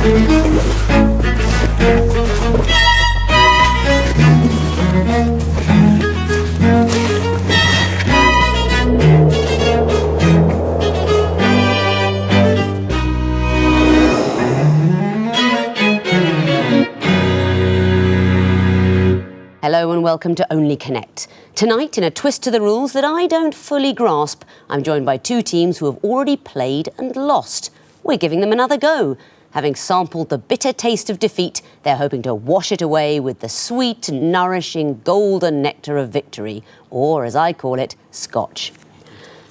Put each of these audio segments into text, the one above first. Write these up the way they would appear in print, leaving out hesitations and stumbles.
Hello and welcome to Only Connect. Tonight, in a twist to the rules that I don't fully grasp, I'm joined by two teams who have already played and lost. We're giving them another go. Having sampled the bitter taste of defeat, they're hoping to wash it away with the sweet, nourishing, golden nectar of victory, or as I call it, Scotch.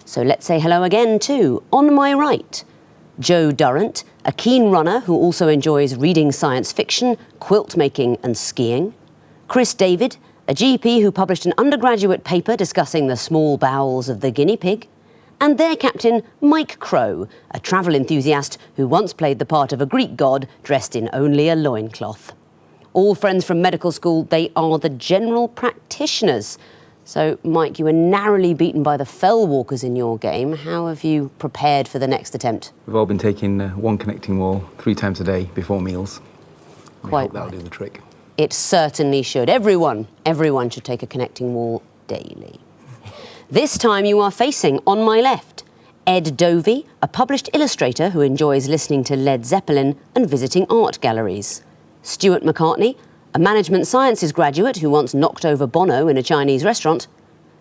So let's say hello again to, on my right, Joe Durrant, a keen runner who also enjoys reading science fiction, quilt making and skiing. Chris David, a GP who published an undergraduate paper discussing the small bowels of the guinea pig. And their captain, Mike Crowe, a travel enthusiast who once played the part of a Greek god dressed in only a loincloth. All friends from medical school, they are the general practitioners. So, Mike, you were narrowly beaten by the fell walkers in your game. How have you prepared for the next attempt? We've all been taking one connecting wall 3 times a day before meals. Quite that'll do the trick. It certainly should. Everyone should take a connecting wall daily. This time you are facing, on my left, Ed Dovey, a published illustrator who enjoys listening to Led Zeppelin and visiting art galleries. Stuart McCartney, a management sciences graduate who once knocked over Bono in a Chinese restaurant.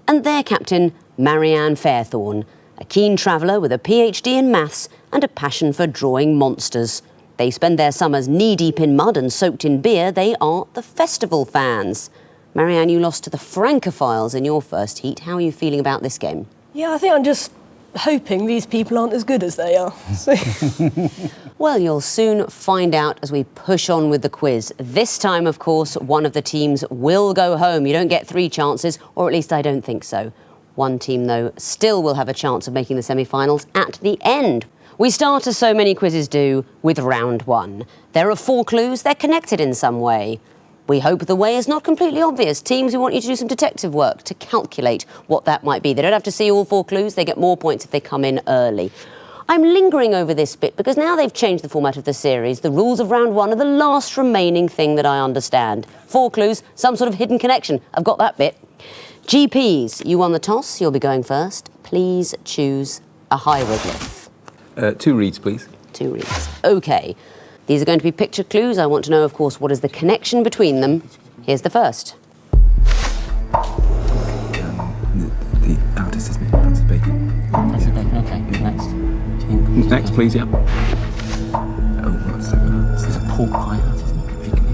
And their captain, Marianne Fairthorne, a keen traveller with a PhD in maths and a passion for drawing monsters. They spend their summers knee-deep in mud and soaked in beer. They are the festival fans. Marianne, you lost to the Francophiles in your first heat. How are you feeling about this game? Yeah, I think I'm just hoping these people aren't as good as they are. Well, you'll soon find out as we push on with the quiz. This time, of course, one of the teams will go home. You don't get 3 chances, or at least I don't think so. One team, though, still will have a chance of making the semi-finals at the end. We start, as so many quizzes do, with round 1. There are 4 clues. They're connected in some way. We hope the way is not completely obvious. Teams, we want you to do some detective work to calculate what that might be. They don't have to see all 4 clues. They get more points if they come in early. I'm lingering over this bit because now they've changed the format of the series. The rules of round 1 are the last remaining thing that I understand. 4 clues, some sort of hidden connection. I've got that bit. GPs, you won the toss. You'll be going first. Please choose a hieroglyph. 2 reads, please. 2 reads. OK. These are going to be picture clues. I want to know, of course, what is the connection between them. Here's the first. The artist, isn't it? Francis Bacon. Francis Bacon, OK. Yeah. Next. Next, please, yeah. Oh, what's that? There's a pork pie hat, isn't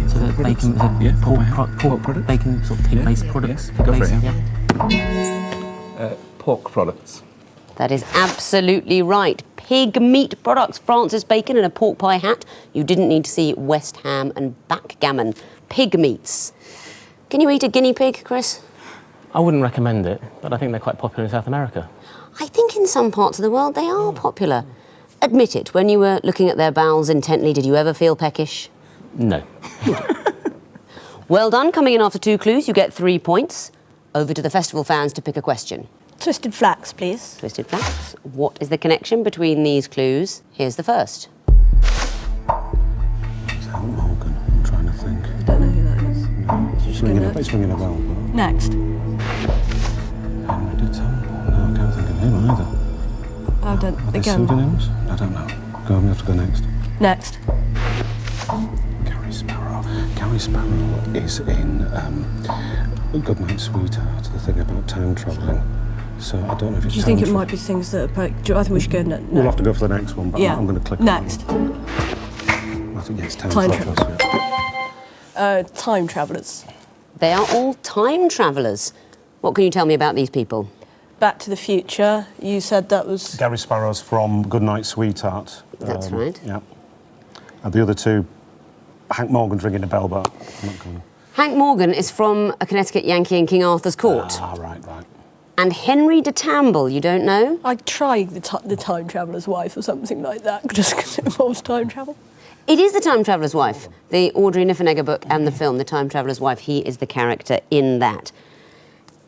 it? So the bacon, Yeah, pork product. Bacon, sort of pig-based product. Yes, go for it, yeah. Pork products. That is absolutely right. Pig meat products, Francis Bacon and a pork pie hat. You didn't need to see West Ham and backgammon. Pig meats. Can you eat a guinea pig, Chris? I wouldn't recommend it, but I think they're quite popular in South America. I think in some parts of the world they are popular. Admit it, when you were looking at their bowels intently, did you ever feel peckish? No. Well done. Coming in after 2 clues, you get 3 points. Over to the festival fans to pick a question. Twisted flax, please. Twisted flax. What is the connection between these clues? Here's the first. Is that Morgan? I'm trying to think. I don't know who that is. It's ringing a bell. But Next. Henry de Temple. No, I can't think of him either. I don't. Are they Again. pseudonyms? I don't know. Go, we have to go next. Next. Gary Sparrow. Gary Sparrow is in Goodnight Sweetheart, the thing about time travelling. So I don't know if it's. Do you think it might be things that are... I think we should go no. We'll have to go for the next one, but Yeah. I'm going to click Next. on that. I think it's time Time travelers. Yeah. Time travellers. They are all time travellers. What can you tell me about these people? Back to the Future. You said that was... Gary Sparrow's from Goodnight Sweetheart. That's right. Yeah. And the other 2, Hank Morgan's ringing a bell, but I'm not going to... Hank Morgan is from a Connecticut Yankee in King Arthur's court. Ah, right. And Henry de Tamble, you don't know? I'd try the Time Traveller's Wife or something like that, just because it involves time travel. It is The Time Traveller's Wife, the Audrey Niffenegger book and the film, The Time Traveller's Wife. He is the character in that.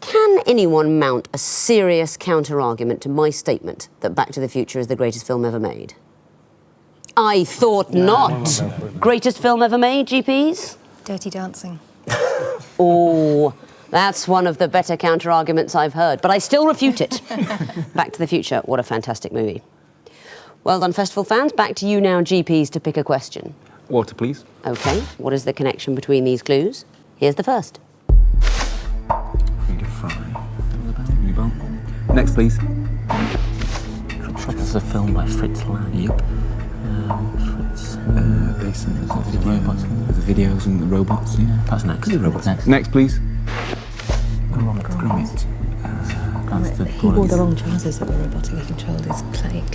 Can anyone mount a serious counter-argument to my statement that Back to the Future is the greatest film ever made? I thought not. Greatest film ever made, GPs? Dirty Dancing. Oh, that's one of the better counter-arguments I've heard, but I still refute it. Back to the Future, what a fantastic movie. Well done, festival fans. Back to you now, GPs, to pick a question. Water, please. OK, what is the connection between these clues? Here's the first. Free to fry. Next, please. It's a film by Fritz Lang. Yep. Fritz. Based on the robots. The videos and the robots. Yeah. That's next. The robots. Next. Next, please. Gromit. That's the He wore the wrong trousers that were robotically controlled. It's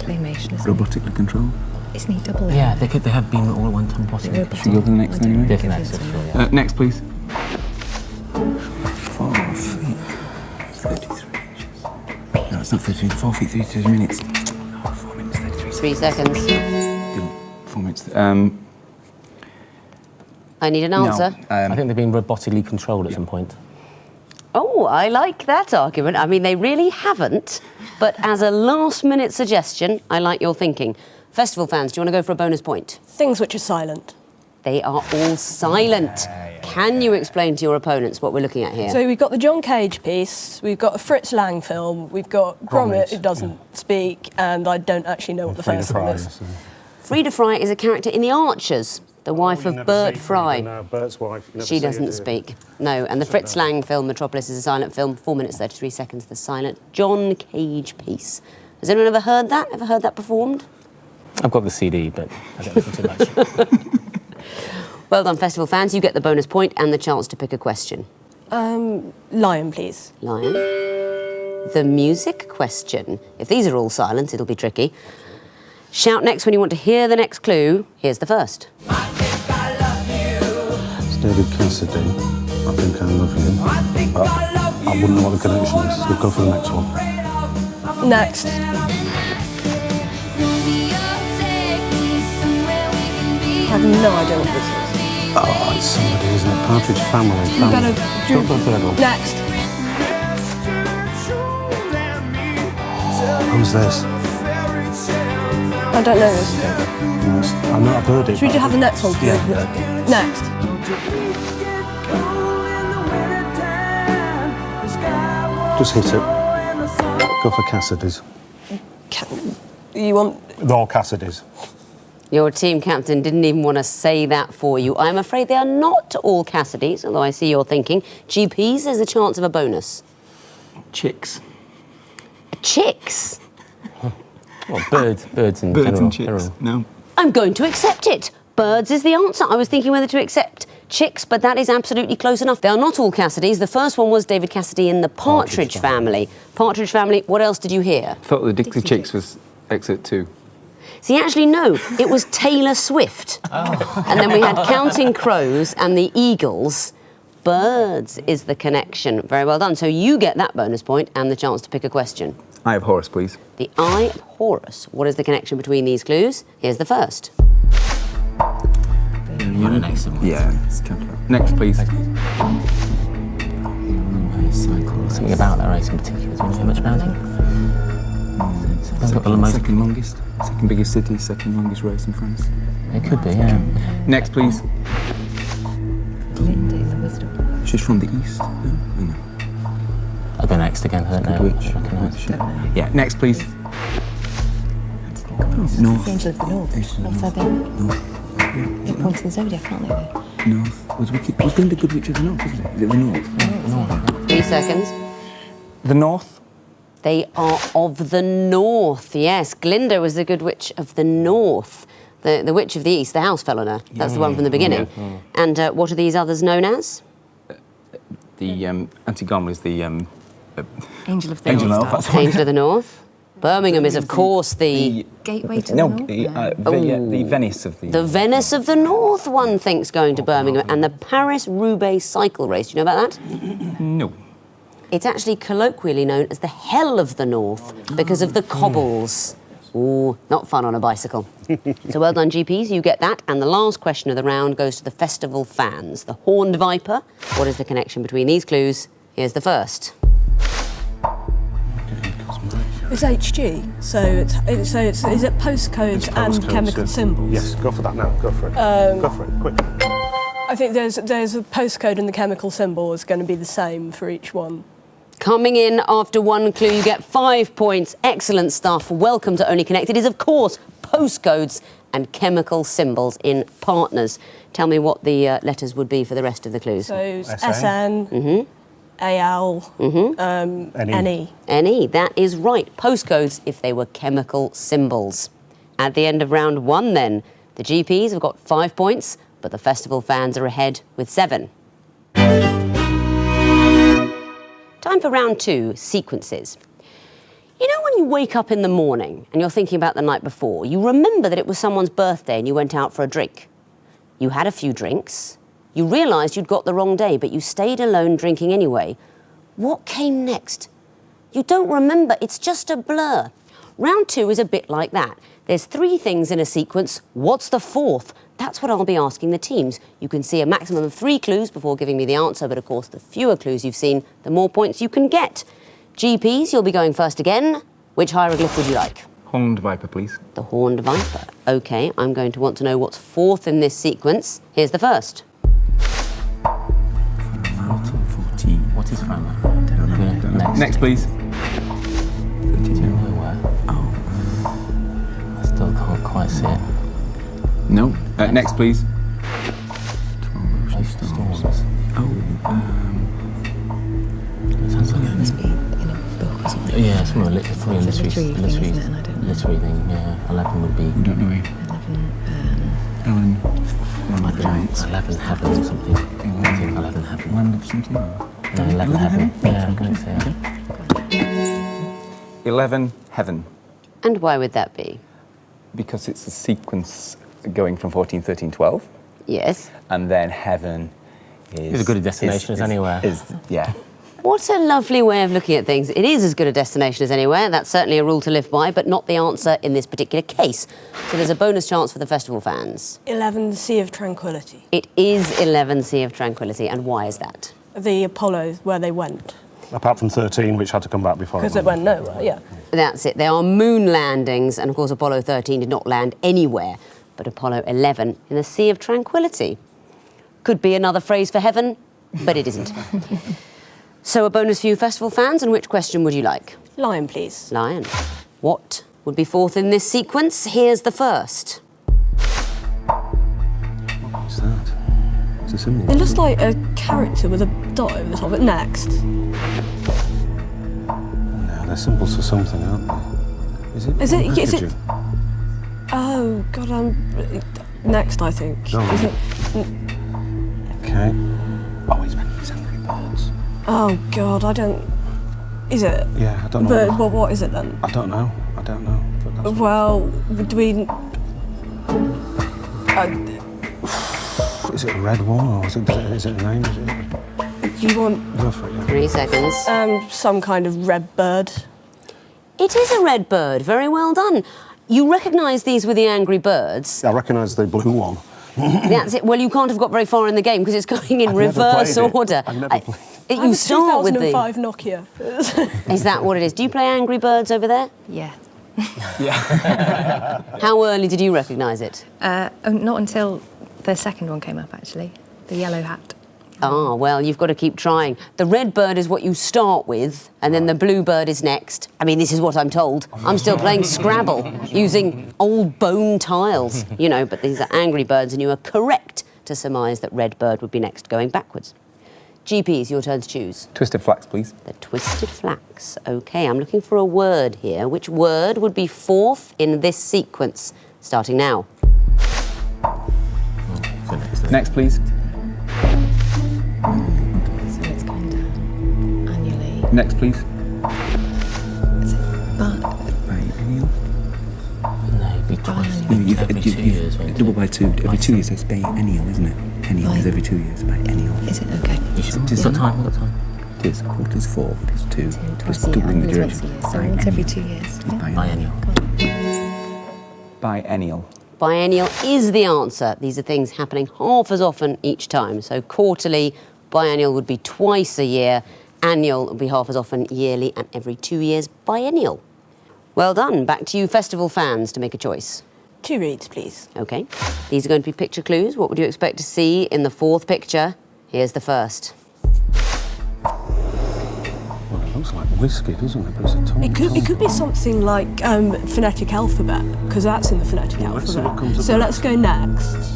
claymation, isn't it? Robotically controlled. Isn't he double? Yeah, they have been all at one time possible. Should we go to the next anyway? Definitely. Next, please. 4 feet. 33 inches. No, it's not 33. 4 feet, 33 minutes. Oh, 4 minutes, 33 3 seconds. 4 minutes. I need an answer. I think they've been robotically controlled at some point. Oh, I like that argument. I mean, they really haven't, but as a last-minute suggestion, I like your thinking. Festival fans, do you want to go for a bonus point? Things which are silent. They are all silent. Can you explain to your opponents what we're looking at here? So we've got the John Cage piece, we've got a Fritz Lang film, we've got Gromit, who doesn't speak, and I don't actually know what the first one is. Frida Fry is a character in The Archers, the wife of Bert Fry. No, Bert's wife. You never She see her doesn't do it. speak. No, and the Fritz Lang film, Metropolis, is a silent film. 4 minutes, 33 seconds, the silent John Cage piece. Has anyone ever heard that? Ever heard that performed? I've got the CD, but I don't listen too much. Well done, festival fans. You get the bonus point and the chance to pick a question. Lion, please. Lion. The music question. If these are all silent, it'll be tricky. Shout next when you want to hear the next clue. Here's the first. It's David Cassidy. I think I love you. But I wouldn't know what the connection is. So go for the next one. Next. I have no idea what this is. Oh, it's somebody, isn't it? Partridge Family. You better do... Go for the third one. Next. Who's this? I don't know this. I've heard it. Should we just have the next one? Yeah. Next. Just hit it. Go for Cassidy's. You want... All Cassidy's. Your team captain didn't even want to say that for you. I'm afraid they are not all Cassidys, although I see you're thinking. GPs, there's a chance of a bonus. Chicks. Chicks? Well, birds in Birds general. and chicks. No. I'm going to accept it. Birds is the answer. I was thinking whether to accept chicks, but that is absolutely close enough. They are not all Cassidys. The first one was David Cassidy in the Partridge Family. Partridge Family, what else did you hear? Thought the Dixie Chicks was exit 2. See, actually, no, it was Taylor Swift. And then we had Counting Crows and the Eagles. Birds is the connection. Very well done. So you get that bonus point and the chance to pick a question. Eye of Horus, please. The Eye of Horus. What is the connection between these clues? Here's the first. You're the next one. Yeah. Next, please. Something about that race in particular. Do you know much about it? Second longest. Second biggest city, second longest race in France. It could be, yeah. Next, please. Linda in the wisdom. She's from the east. No? Oh, no. I'll go next again. I don't know. Good witch. I recognise. Yeah, next, please. North. The Angel of the North. Outside there. They're pointing the zodiac, aren't they? North. Was Linda Good Witch of the North, wasn't it? Is it the North? 3 seconds. The North. They are of the North, yes. Glinda was the Good Witch of the North. The Witch of the East, the house fell on her. That's the one from the beginning. And what are these others known as? The Antigone is the Angel of the Angel North. of that's what. Angel of the North. Birmingham is, of course, the Gateway to no, the North. the Venice of the Venice of the North, one thinks, going to Birmingham. And the Paris-Roubaix cycle race. Do you know about that? No. It's actually colloquially known as the Hell of the North because of the cobbles. Ooh, not fun on a bicycle. So well done, GPs, you get that. And the last question of the round goes to the festival fans. The Horned Viper. What is the connection between these clues? Here's the first. It's HG, so it's is it postcodes and chemical symbols? Yes, go for that now. Go for it. Go for it, quick. I think there's a postcode and the chemical symbol is going to be the same for each one. Coming in after one clue, you get 5 points. Excellent stuff. Welcome to Only Connect. It is, of course, postcodes and chemical symbols in partners. Tell me what the letters would be for the rest of the clues. So SN, AL, NE. NE, that is right. Postcodes if they were chemical symbols. At the end of round one, then, the GPs have got 5 points, but the festival fans are ahead with 7. Time for round 2, sequences. You know when you wake up in the morning and you're thinking about the night before, you remember that it was someone's birthday and you went out for a drink. You had a few drinks, you realised you'd got the wrong day, but you stayed alone drinking anyway. What came next? You don't remember, it's just a blur. Round 2 is a bit like that. There's 3 things in a sequence. What's the 4th? That's what I'll be asking the teams. You can see a maximum of 3 clues before giving me the answer, but of course, the fewer clues you've seen, the more points you can get. GPs, you'll be going first again. Which hieroglyph would you like? Horned viper, please. The horned viper. OK, I'm going to want to know what's 4th in this sequence. Here's the first. 40. What is Fama? Don't know. Next, please. 32. Where? I still can't quite see it. No. Next, please. 12 ocean Storms. Oh, Sounds like It must be in a book or something. yeah, it's more probably a It's a literary thing, isn't it? And I don't know. literary thing. Yeah, 11 would be. we don't know him. 11, Ellen. I One of the don't know, giants. 11 heaven or something. I think 11 heaven. Land of something? No, 11 heaven. Yeah, I'm going to say that. 11 heaven. And why would that be? Because it's a sequence going from 14, 13, 12. Yes. And then heaven is... It's as good a destination as anywhere. Yeah. What a lovely way of looking at things. It is as good a destination as anywhere. That's certainly a rule to live by, but not the answer in this particular case. So there's a bonus chance for the festival fans. 11, Sea of Tranquility. It is 11 Sea of Tranquility, and why is that? The Apollo, where they went. Apart from 13, which had to come back before. Because it went nowhere, yeah. That's it. There are moon landings, and of course Apollo 13 did not land anywhere, but Apollo 11 in the Sea of Tranquility. Could be another phrase for heaven, but it isn't. So a bonus for you festival fans, and which question would you like? Lion, please. Lion. What would be 4th in this sequence? Here's the first. What's that? It's a symbol. It looks like a character with a dot over the top. But next. No, they're symbols for something, aren't they? Is it? Is it- is it- Packaging? Oh, God, next, I think. No. Is it? Okay. Oh, he's Angry Birds. Oh, God, I don't... Is it? Yeah, I don't know. But well, what is it then? I don't know. But that's Well, do we... Is it a red one, or is it a name? Is it? Do you want Go for it, yeah. 3 seconds. some kind of red bird? It is a red bird. Very well done. You recognise these with the Angry Birds. I recognise the blue one. That's it. Well, you can't have got very far in the game because it's going in I've never reverse played it. order. I've never played I You have a start with the... 2005 Nokia. Is that what it is? Do you play Angry Birds over there? yeah. How early did you recognise it? Not until the second one came up, actually. The yellow hat. Ah, well, you've got to keep trying. The red bird is what you start with, and then the blue bird is next. I mean, this is what I'm told. I'm still playing Scrabble using old bone tiles, you know, but these are Angry Birds, and you are correct to surmise that red bird would be next, going backwards. GPs, your turn to choose. Twisted flax, please. The twisted flax. OK, I'm looking for a word here. Which word would be 4th in this sequence? Starting now. Next, please. So it's going down annually. Next, please. Is it Biennial. No, it'd be twice. Biennial. Every 2 years. won't it? Double by 2. Every 2 years, it's biennial, isn't it? Ennial is every 2 years. Biennial. Is it? Okay. You should. What's the time? What's the time? It is quarters 4 plus 2. Twice Just a year. doubling the Annual is duration. once a year. So once every 2 years. Yeah. Biennial. Biennial. Biennial is the answer. These are things happening half as often each time. So quarterly, biennial would be twice a year. Annual would be half as often yearly, and every 2 years, biennial. Well done. Back to you, festival fans, to make a choice. 2 reads, please. OK. These are going to be picture clues. What would you expect to see in the fourth picture? Here's the first. Well, it looks like whiskey, doesn't it? But it's a tongue. It could be something like phonetic alphabet, because that's in the phonetic Let's see what alphabet. comes up So next. let's go next. It's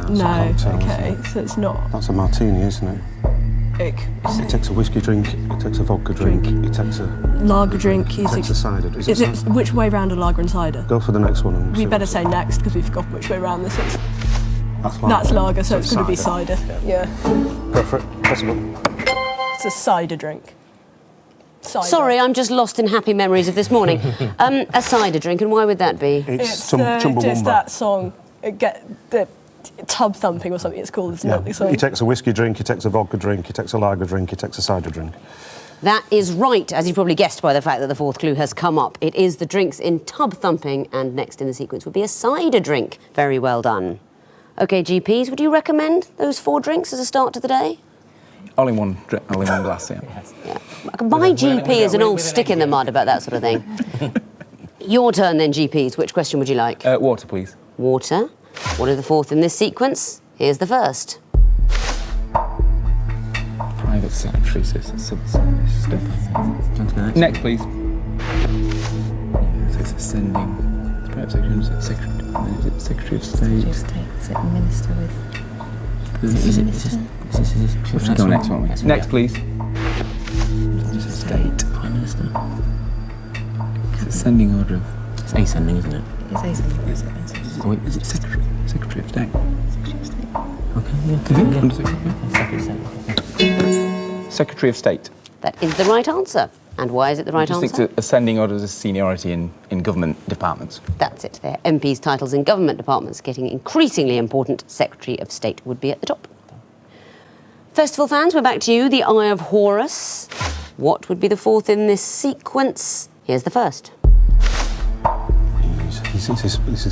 a No, cocktail, okay, isn't it? so it's not. That's a martini, isn't it? It takes a whiskey drink, it takes a vodka drink, it takes a Lager drink. it takes a cider. Is Is it it cider? which way round a lager and cider? Go for the next one. And We see better what- say next because we've forgotten which way round this is. That's lager. That's lager, so it's going to be cider. Yeah, Go for it. Possible. it's a cider drink. Cider. Sorry, I'm just lost in happy memories of this morning. A cider drink, and why would that be? It's Chumbawamba. that song. Get the tub thumping or something. It's called. It's not the song. He takes a whiskey drink, he takes a vodka drink, he takes a lager drink, he takes a cider drink. That is right, as you probably guessed by the fact that the fourth clue has come up. It is the drinks in tub thumping, and next in the sequence would be a cider drink. Very well done. OK, GPs, would you recommend those 4 drinks as a start to the day? All in one glass, yeah. Yeah. My GP is an old stick in the mud about that sort of thing. Your turn then, GPs. Which question would you like? Water, please. Water. What is the fourth in this sequence? Here's the first. Private secretary, so it's stuff. Next, please. So it's ascending. It's private secretary, is it Secretary of State? Is it Minister with... Is it? We have to go next, won't we? Next, please. Is it State? Prime Minister? It's ascending order of... It's ascending, isn't it? It's Aislinn. Oh, wait, is it Secretary? Secretary of State? Okay, yeah. Secretary of State. That is the right answer. And why is it the right Just think answer? to ascending orders of seniority in government departments. That's it there. MPs' titles in government departments getting increasingly important. Secretary of State would be at the top. Festival fans, we're back to you. The Eye of Horus. What would be the fourth in this sequence? Here's the first. Is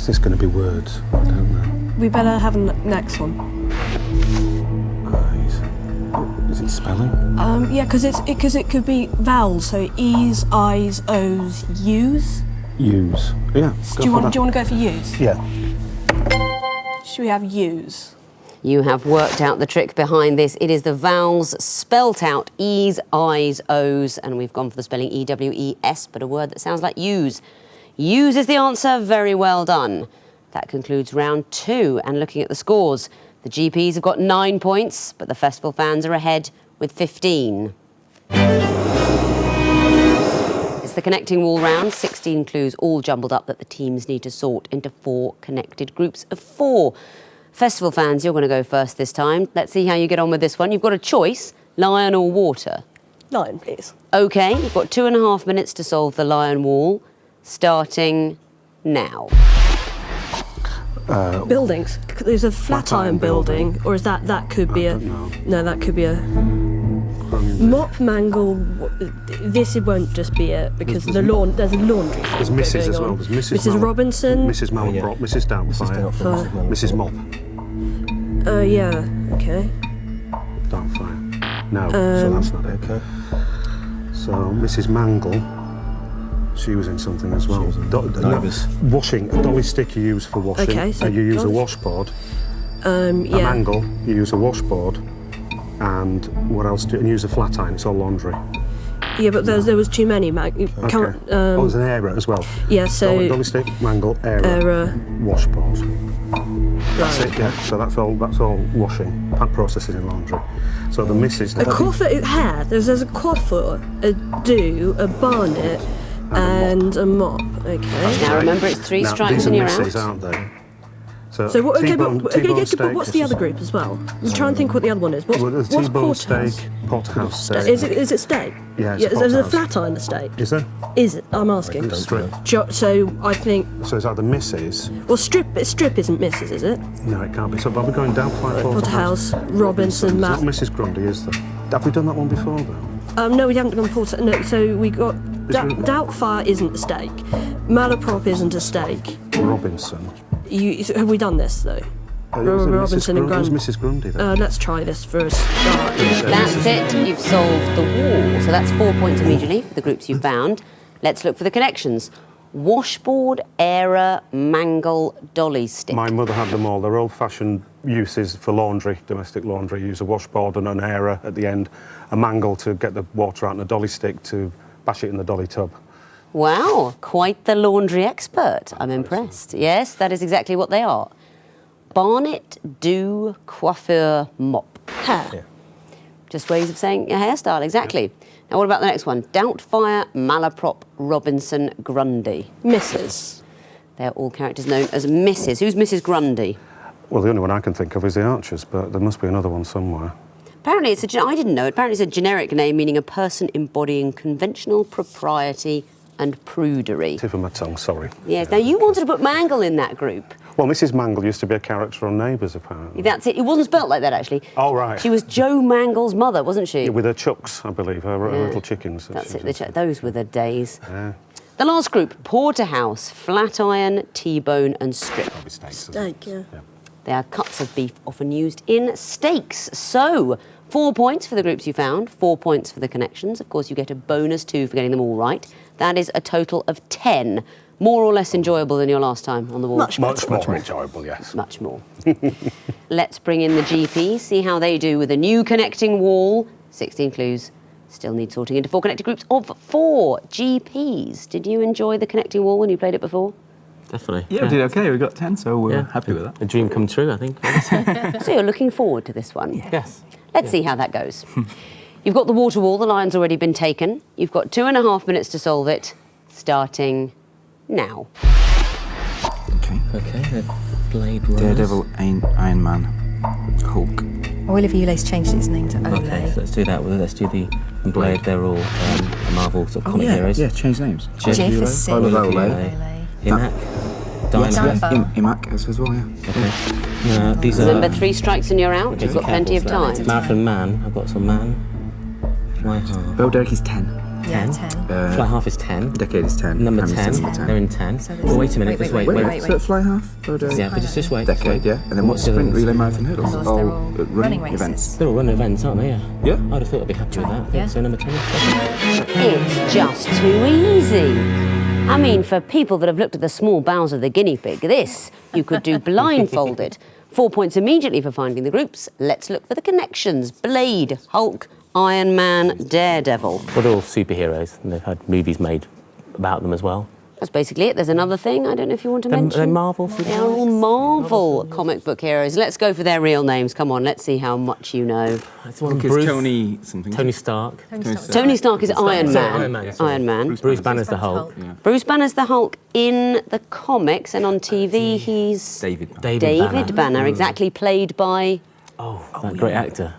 this going to be words? I don't know. We better have a next one. Eyes. Is it spelling? Yeah, because it could be vowels. So E's, I's, O's, U's. Use. Yeah. Do you want to go for U's? Yeah. Should we have U's? You have worked out the trick behind this. It is the vowels spelt out, E's, I's, O's, and we've gone for the spelling E-W-E-S, but a word that sounds like use. Use is the answer. Very well done. That concludes round 2. And looking at the scores, the GPs have got 9 points, but the festival fans are ahead with 15. It's the connecting wall round, 16 clues all jumbled up that the teams need to sort into 4 connected groups of 4. Festival fans, you're going to go first this time. Let's see how you get on with this one. You've got a choice, lion or water. Lion, please. OK, you've got 2.5 minutes to solve the lion wall, starting now. Buildings. There's a Flatiron building, or is that could be a? No, that could be a. Mop Mangle. This won't just be it because there's a laundry. There's Mrs. as well. There's Mrs. Robinson. Mrs. Malmbrot, Mrs. Doubtfire, Mrs. Mop. Yeah. Okay. Doubtfire. No, so that's not it. Okay. So Mrs. Mangle, she was in something as well. Washing, a dolly stick you use for washing. Okay, so you use a dolly- washboard. Yeah. A mangle, you use a washboard. And what else do you use? A flat iron, it's all laundry. Yeah, but there was too many. Okay. There's an era as well. Yeah, so Dolly stick, mangle, era, washboard. That's it, yeah. So that's all washing, processing in laundry. So the missus... a coiffeur hair. There's a coiffeur, a do, a barnet, and a mop. Okay. Now remember, it's 3 strikes and you're out. These are misses, aren't they? So what? Okay, T-bone but steak, what's the other group as well? Let's try and think what the other one is. Well, there's What's T-bone porterhouse? steak, pothouse steak. Is it steak? Yeah, it's a There's a porterhouse. Flatiron steak. Is there? Is it? I'm asking. Strip. So I think. So is that the missus? Well, strip isn't Mrs. Is it? No, it can't be. So are we going down by Porterhouse, Robinson, It's Matt. not Mrs. Grundy, is there? Have we done that one before, though? No, we haven't done Porter. No, so we got Doubtfire isn't a steak. Malaprop isn't a steak. Robinson. Have we done this though? Robinson and Grundy. Grundy. Mrs. Grundy, then. Let's try this for a start. That's it. You've solved the wall. So that's 4 points immediately for the groups you found. Let's look for the connections. Washboard, airer, mangle, dolly stick. My mother had them all. They're old-fashioned uses for laundry, domestic laundry. You use a washboard and an airer at the end, a mangle to get the water out, and a dolly stick to bash it in the dolly tub. Wow, quite the laundry expert. I'm impressed. Yes, that is exactly what they are. Barnet, do, coiffure, mop. Hair. Yeah. Just ways of saying a hairstyle, exactly. Now, what about the next one? Doubtfire, Malaprop, Robinson, Grundy. Mrs. They're all characters known as Mrs. Who's Mrs. Grundy? Well, the only one I can think of is the Archers, but there must be another one somewhere. Apparently, I didn't know. Apparently, it's a generic name meaning a person embodying conventional propriety and prudery. Tip of my tongue, sorry. Yes. Now, you wanted to put Mangle in that group. Well, Mrs. Mangle used to be a character on Neighbours, apparently. That's it. It wasn't spelt like that, actually. Oh, right. She was Joe Mangle's mother, wasn't she? Yeah, with her chucks, I believe, her little chickens. That's it. Those were the days. Yeah. The last group, porterhouse, flat iron, T-bone and strip. Steak, yeah. They are cuts of beef often used in steaks. So, 4 points for the groups you found, 4 points for the connections. Of course, you get a bonus 2 for getting them all right. That is a total of 10. More or less enjoyable than your last time on the wall? Much Much more enjoyable, yes. Much more. Let's bring in the GP, see how they do with a new connecting wall. 16 clues. Still need sorting into 4 connected groups of 4 GPs. Did you enjoy the connecting wall when you played it before? Definitely. Yeah, we did okay. We got 10, so we're happy with that. A dream come true, I think. So you're looking forward to this one? Yes. Let's see how that goes. You've got the water wall, the line's already been taken. You've got 2.5 minutes to solve it, starting now. Okay. Okay, the Blade Runners. Daredevil, Iron Man, Hulk. Oil of Ule's changed its name to Olay. Okay, so let's do that. Let's do the Blade. They're all Marvel sort of comic heroes. Yeah, change names. Jiff is Oil of Olay. Olay. Imac. Yes, Dynamo. Imac as well, yeah. Okay. These are... Remember, 3 strikes and you're out. You've got plenty of time. Marathon Man. I've got some Man. Fly Half. Bo Derek is 10. Yeah, 10. Fly Half is 10. Decade is 10. Number Hammer's 10. 10. They're in 10. So Oh, wait a minute. Just wait. So Fly Half, Bo Derek. Yeah, but just wait. Decade, yeah. And then what's the sprint, others? relay, marathon, hurdles? Hurdles, they're all running races. events. They're all running events, aren't they? Yeah. Yeah. I'd have thought I'd be happy with that. Yeah. So number 10. It's just too easy. I mean, for people that have looked at the small bowels of the guinea pig, this you could do blindfolded. 4 points immediately for finding the groups. Let's look for the connections. Blade, Hulk, Iron Man, Daredevil. Well, they're all superheroes, and they've had movies made about them as well. That's basically it. There's another thing I don't know if you want to mention. Are they Marvel They're all Marvel comic book heroes. Let's go for their real names. Come on, let's see how much you know. It's one Hulk is Bruce, Tony something. Tony Stark. Tony Stark is Iron Man. Iron Man, sorry. Iron Man. Bruce Banner's the Hulk. Yeah. Bruce Banner's the Hulk in the comics, and on TV he's David. David Banner, exactly, played by Oh, that great actor.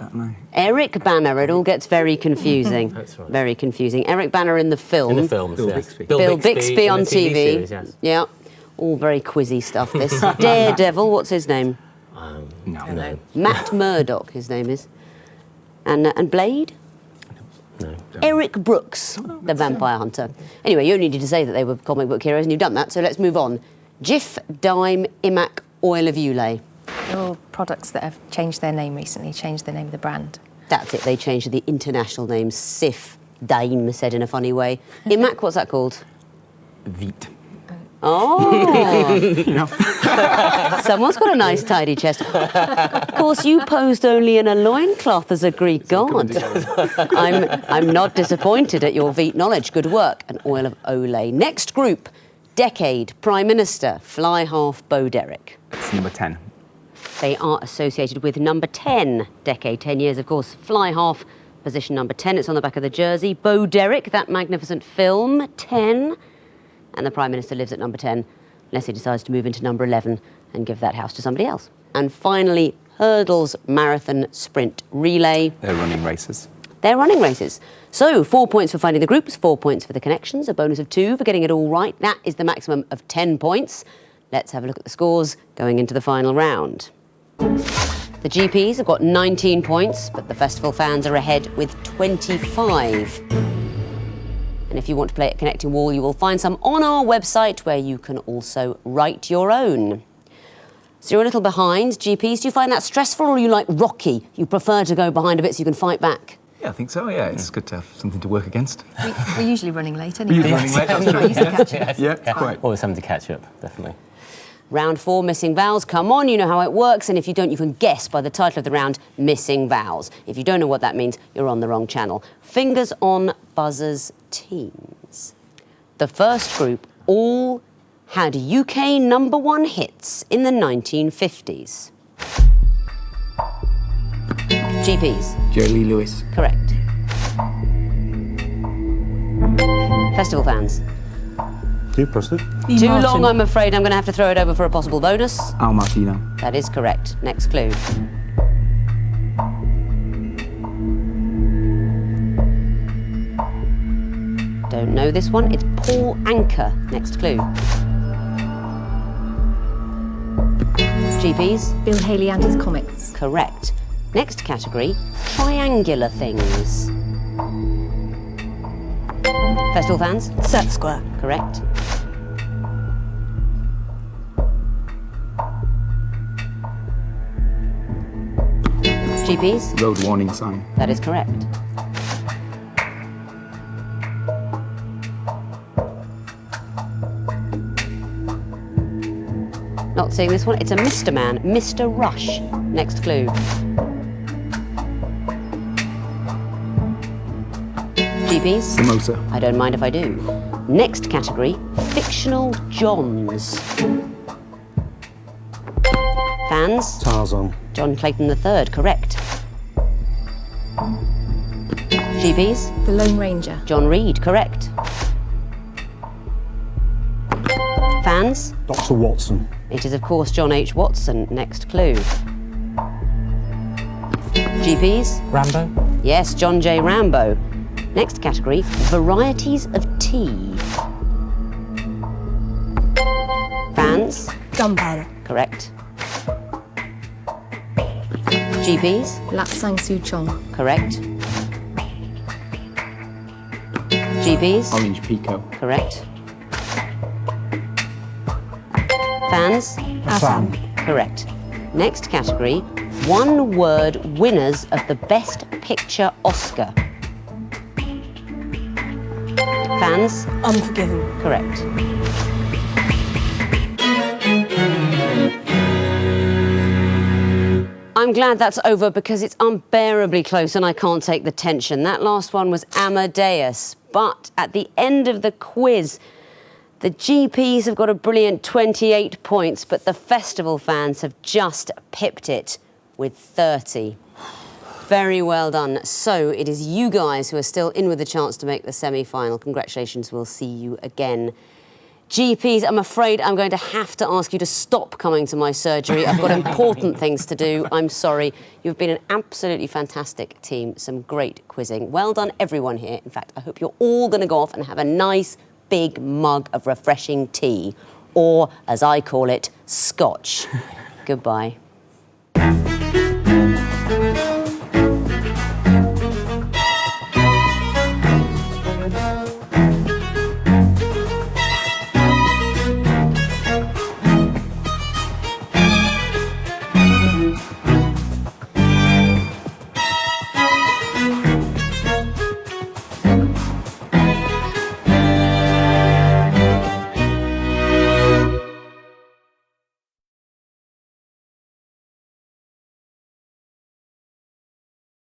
Eric Banner. It all gets very confusing. That's right. Very confusing. Eric Banner in the film. In the films, Bill yes. Bixby. Bill Bixby in on the TV. series, yes. Yeah. All very quizzy stuff, this. Daredevil, what's his name? No. Matt Murdock, his name is. And Blade? No. Eric Brooks, the vampire hunter. Anyway, you only needed to say that they were comic book heroes, and you've done that, so let's move on. Jif, Dime, Imac, Oil of Ulay. They're all products that have changed their name recently, changed the name of the brand. That's it, they changed to the international name, Sif, Dime, said in a funny way. Imac, what's that called? Veet. Oh! Someone's got a nice tidy chest. Of course, you posed only in a loincloth as a Greek god. I'm not disappointed at your Veet knowledge. Good work. An Oil of Olay. Next group, Decade, Prime Minister, Fly Half, Bo Derek. It's number 10. They are associated with number 10, Decade, 10 years, of course. Fly Half, position number 10. It's on the back of the jersey. Bo Derek, that magnificent film, 10. And the Prime Minister lives at number 10, unless he decides to move into number 11 and give that house to somebody else. And finally, hurdles, marathon, sprint, relay. They're running races. They're running races. So 4 points for finding the groups, 4 points for the connections, a bonus of 2 for getting it all right. That is the maximum of 10 points. Let's have a look at the scores going into the final round. The GPs have got 19 points, but the festival fans are ahead with 25. And if you want to play at Connecting Wall, you will find some on our website where you can also write your own. So you're a little behind. GPs, do you find that stressful or you like Rocky? You prefer to go behind a bit so you can fight back? Yeah, I think so. Yeah, it's good to have something to work against. We're usually running late anyway. You're running late, that's We're true. used to catching up. Yeah, quite. Always something to catch up, definitely. Round 4, missing vowels. Come on, you know how it works, and if you don't, you can guess by the title of the round, Missing Vowels. If you don't know what that means, you're on the wrong channel. Fingers on buzzers, teams. The first group all had UK #1 hits in the 1950s. GPs. Jerry Lee Lewis. Correct. Festival fans. You pressed it. Too long, I'm afraid. I'm going to have to throw it over for a possible bonus. Al Martino. That is correct. Next clue. Don't know this one. It's Paul Anka. Next clue. GPs? Bill Haley and his comics. Correct. Next category, triangular things. Festival fans? Set square. Correct. GPs? Road warning sign. That is correct. Not seeing this one. It's a Mr. Man, Mr. Rush. Next clue. GPs? Samosa. I don't mind if I do. Next category, fictional Johns. Fans? Tarzan. John Clayton III, correct. GPs? The Lone Ranger. John Reed, correct. Fans? Dr. Watson. It is, of course, John H. Watson. Next clue. GPs? Rambo? Yes, John J. Rambo. Next category, varieties of tea. Fans? Gunpowder. Correct. GPs? Lap Sang Soo Chong. Correct. GPs? Orange Pico. Correct. Fans? Assam. Correct. Next category, one-word winners of the Best Picture Oscar. Fans? Unforgiven. Correct. I'm glad that's over because it's unbearably close and I can't take the tension. That last one was Amadeus, but at the end of the quiz, the GPs have got a brilliant 28 points, but the festival fans have just pipped it with 30. Very well done. So it is you guys who are still in with a chance to make the semi-final. Congratulations, we'll see you again. GPs, I'm afraid I'm going to have to ask you to stop coming to my surgery. I've got important things to do. I'm sorry. You've been an absolutely fantastic team. Some great quizzing. Well done, everyone here. In fact, I hope you're all going to go off and have a nice big mug of refreshing tea, or, as I call it, scotch. Goodbye.